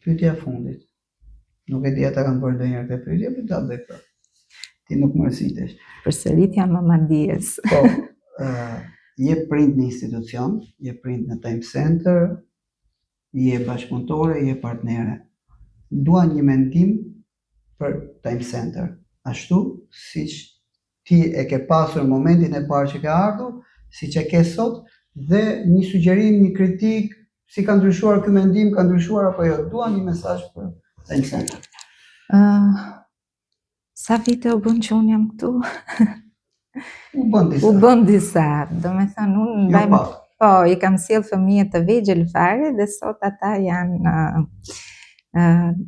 Pyetja e fundit. Nuk e di ata kanë bërë ndonjëherë këtë pyetje, por ta bëj këtë. Ti nuk më rësitesh. Përsëritja Mamadies. Po, je prind në institucion, je prind në Time Center, je bashkëpunëtore, je partnere. Dua një mendim për Time Center, ashtu siç ti e ke pasur momentin e parë që ke ardhur, siç e ke sot, dhe një sugjerim, një kritik, si ka ndryshuar ky mendim, ka ndryshuar apo jo? Dua një mesazh për Time Center. Sa vite u bën që unë jam këtu? U bën disa. U bën disa. Do me thënë, unë i kam sjell fëmijët të vegjël fare dhe sot ata janë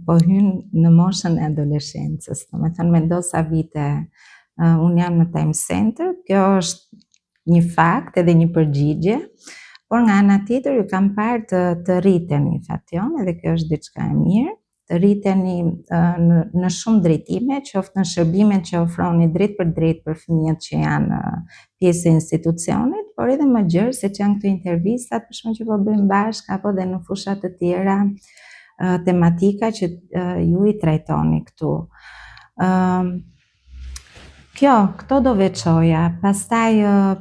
po hynë në moshën e adoleshencës. Do me thënë, mendo sa vite unë jam në Time Center. Kjo është një fakt edhe një përgjigje, por nga ana tjetër ju kam parë të rriteni fation, edhe kjo është diçka e mirë. Të rriteni në shumë drejtime, qoftë në shërbimet që ofroni drejt për fëmijët që janë pjesë e institucionit, por edhe më gjerë se që janë këto intervistat, për shkak që po bëjmë bashkë apo dhe në fushat të tjera tematika që ju i trajtoni këtu. Këto do veçoja. Pastaj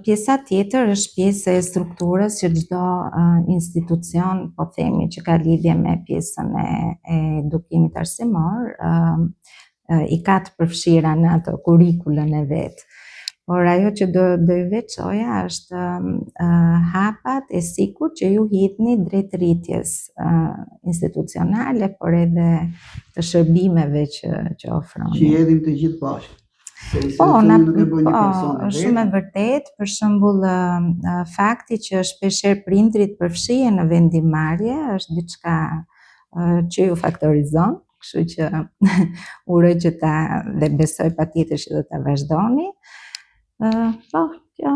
pjesa tjetër është pjesë e strukturës që çdo institucion, po themi, që ka lidhje me pjesën e edukimit arsimor, i ka të përfshira në ato kurrikulën e vet. Por ajo që do i veçoja është hapat e sigurt që ju hidhni drejt rritjes institucionale, por edhe të shërbimeve që ofroni. Që jedhim të gjithë bashkë. Po, shumë e vërtet, për shembull fakti që shpeshherë prindrit përfshihen në vendimarrje është diçka që ju faktorizon, kështu që uroj që dhe besoj patjetër që do ta vazhdoni. Po, kjo